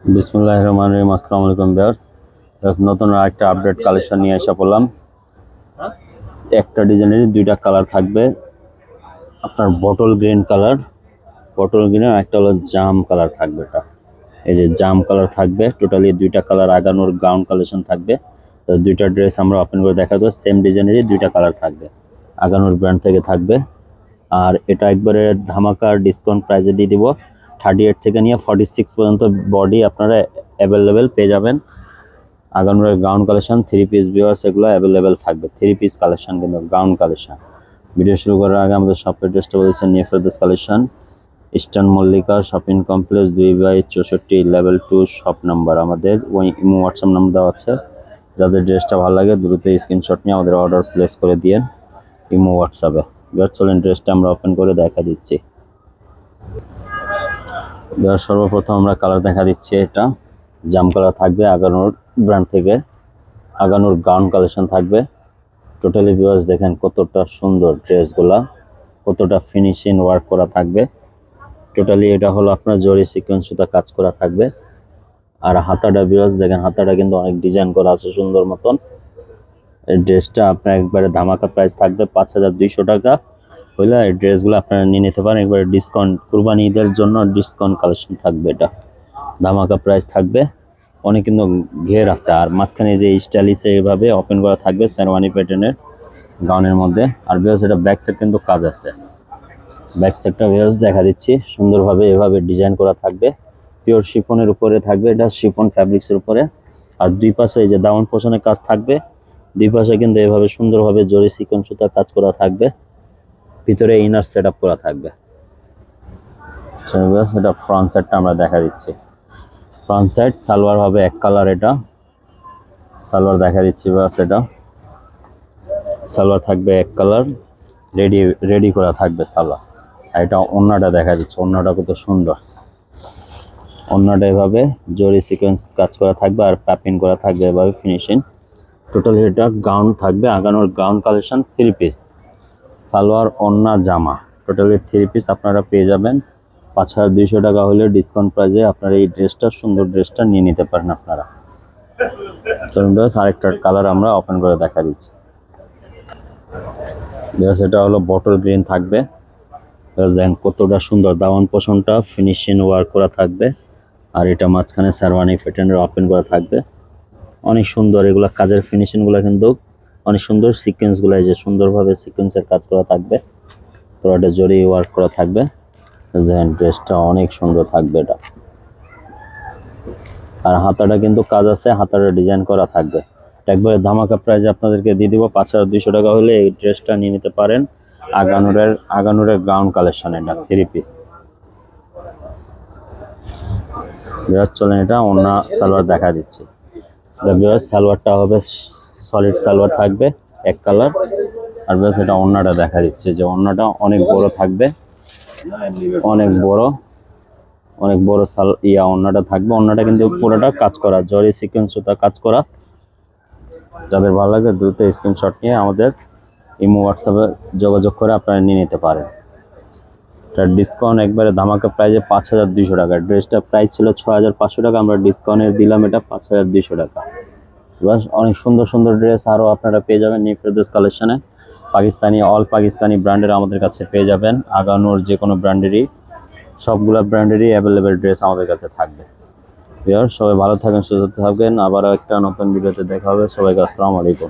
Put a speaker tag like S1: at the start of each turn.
S1: বিসমিল্লাহির রহমানির রহিম। আসসালামু আলাইকুম ভিউয়ার্স। নতুন আরেকটা আপডেট কালেকশন নিয়ে এসে পড়লাম। একটা ডিজাইনেরই দুইটা কালার থাকবে, আপনার bottle green colour, bottle green, আর একটা হলো জাম কালার থাকবে। এটা এই যে জাম কালার থাকবে, টোটালি দুইটা কালার আগানোর গাউন কালেকশন থাকবে। তো দুইটা ড্রেস আমরা ওপেন করে দেখাবো। সেম ডিজাইনেরই দুইটা কালার থাকবে, আগানোর ব্র্যান্ড থেকে থাকবে। আর এটা একবারে ধামাকার ডিসকাউন্ট প্রাইসে দিয়ে দিব। 38 থেকে নিয়ে 46 পর্যন্ত বডি আপনারা অ্যাভেলেবেল পেয়ে যাবেন। আগানোর gown collection, three piece viewers, এগুলো অ্যাভেলেবেল থাকবে। থ্রি পিস কালেকশন কিন্তু গাউন কালেকশন। ভিডিও শুরু করার আগে আমাদের শপের অ্যাড্রেসটা বলছেন new Ferdous collection, eastern Mallika shopping complex 2/64 level 2 shop number. আমাদের ওই ইমো হোয়াটসঅ্যাপ নাম্বার দেওয়া আছে। যাদের ড্রেসটা ভালো লাগে দ্রুত স্ক্রিনশট নিয়ে আমাদের অর্ডার প্লেস করে দিয়েন ইমো হোয়াটসঅ্যাপে। চলেন ড্রেসটা আমরা ওপেন করে দেখা দিচ্ছি। সর্বপ্রথম আমরা কালার দেখা দিচ্ছি। এটা জাম কালার থাকবে, আগানোর ব্র্যান্ড থেকে আগানোর গাউন কালেকশন থাকবে। টোটালি ভিউয়ার্স দেখেন কতটা সুন্দর ড্রেসগুলা, কতটা ফিনিশিং ওয়ার্ক করা থাকবে। টোটালি এটা হলো আপনার জরি সিকোয়েন্স সুতা কাজ করা থাকবে। আর হাতাটা ভিউয়ার্স দেখেন, হাতাটা কিন্তু অনেক ডিজাইন করা আছে সুন্দর মতন। এই ড্রেসটা আপনার একবারে ধামাকা প্রাইস থাকবে 5200 টাকা হইলে এই ড্রেসগুলো আপনারা নিয়ে নিতে পারেন। একবারে ডিসকাউন্ট, কুরবানি ঈদের জন্য ডিসকাউন্ট কালেকশন থাকবে। এটা ধামাকা প্রাইস থাকবে। অনেক কিন্তু ঘের আছে, আর মাঝখানে যে স্টাইলিশে এভাবে ওপেন করা থাকবে শেরওয়ানি প্যাটার্নের গাউনের মধ্যে। আর ভিউয়ার্স এটা ব্যাক সাইড কিন্তু কাজ আছে। ব্যাক সাইডটা ভিউয়ার্স দেখা দিচ্ছি, সুন্দরভাবে এভাবে ডিজাইন করা থাকবে। পিওর শিফনের উপরে থাকবে, এটা শিফন ফ্যাব্রিক্সের উপরে। আর দুই পাশে এই যে দামান পোষণের কাজ থাকবে, দুই পাশে কিন্তু এভাবে সুন্দরভাবে জরি সিকোয়েন্স সুতা কাজ করা থাকবে। ভিতরে ইনার সেট আপ করা থাকবে। এটা ফ্রন্ট সাইডটা আমরা দেখা দিচ্ছি। ফ্রন্ট সাইড সালোয়ার হবে এক কালার। এটা সালোয়ার দেখা দিচ্ছি বাস। এটা সালোয়ার থাকবে এক কালার, রেডি রেডি করা থাকবে সালোয়ার। আর এটা ওড়নাটা দেখা দিচ্ছে, ওড়নাটা কত সুন্দর। ওড়নাটা এভাবে জরি সিকোয়েন্স কাজ করা থাকবে আর প্যাপিং করা থাকবে এভাবে ফিনিশিং। টোটালি এটা গাউন থাকবে, আগানোর gown collection, three piece salwar ওড়না জামা, টোটালি থ্রি পিস আপনারা পেয়ে যাবেন 5200 টাকা হলে ডিসকাউন্ট প্রাইসে আপনারা এই ড্রেসটা, সুন্দর ড্রেসটা নিয়ে নিতে পারেন আপনারা। চলুন আরেকটা কালার আমরা ওপেন করে দেখা দিচ্ছি। এটা হলো বটল গ্রিন থাকবে। দেখেন কতটা সুন্দর দামান পোষণটা ফিনিশিং ওয়ার্ক করা থাকবে। আর এটা মাঝখানে শেরওয়ানি প্যাটার্নের ওপেন করা থাকবে, অনেক সুন্দর। এগুলা কাজের ফিনিশিংগুলো কিন্তু অনেক সুন্দর। সিকোয়েন্সগুলো এই যে সুন্দরভাবে সিকোয়েন্সের কাজ করা থাকবে, পুরোটা জরি ওয়ার্ক করা থাকবে। দেখেন ড্রেসটা অনেক সুন্দর থাকবে এটা। আর হাতাটা কিন্তু কাজ আছে, হাতাটা ডিজাইন করা থাকবে। একবারে ধামাকা প্রাইজে আপনাদেরকে দিয়ে দিব 5200 টাকা হলে এই ড্রেসটা নিয়ে নিতে পারেন। আগানোরের গাউন কালেকশন, এটা থ্রি পিস। চলেন এটা ওড়না সালোয়ার দেখা দিচ্ছি। সালোয়ারটা হবে সলিড সালোয়ার থাকবে এক কালার। আর এটা ওড়নাটা দেখা দিচ্ছে, যে ওড়নাটা অনেক বড় থাকবে, অনেক বড়, অনেক বড় ওড়নাটা থাকবে। ওড়নাটা কিন্তু পুরোটা কাজ করা, জরি সিকোয়েন্স সুতা কাজ করা। যাদের ভালো লাগে দ্রুত স্ক্রিনশট নিয়ে আমাদের ইমো হোয়াটসঅ্যাপে যোগাযোগ করে আপনারা নিয়ে নিতে পারেন। এটার ডিসকাউন্ট একবারে ধামাকা প্রাইজে 5200 টাকা। ড্রেসটা প্রাইস ছিল 6500 টাকা, আমরা ডিসকাউন্টে দিলাম এটা 5200 টাকা। বাস অনেক সুন্দর সুন্দর ড্রেস আরও আপনারা পেয়ে যাবেন নিউ ফেরদৌস কালেকশনে। পাকিস্তানি, অল পাকিস্তানি ব্র্যান্ডের আমাদের কাছে পেয়ে যাবেন। আগানোর যে কোনো ব্র্যান্ডেরই, সবগুলো ব্র্যান্ডেরই অ্যাভেলেবেল ড্রেস আমাদের কাছে থাকবে। সবাই ভালো থাকেন, সুস্থ থাকবেন। আবারও একটা নতুন ভিডিওতে দেখা হবে। সবাইকে আসসালামু আলাইকুম।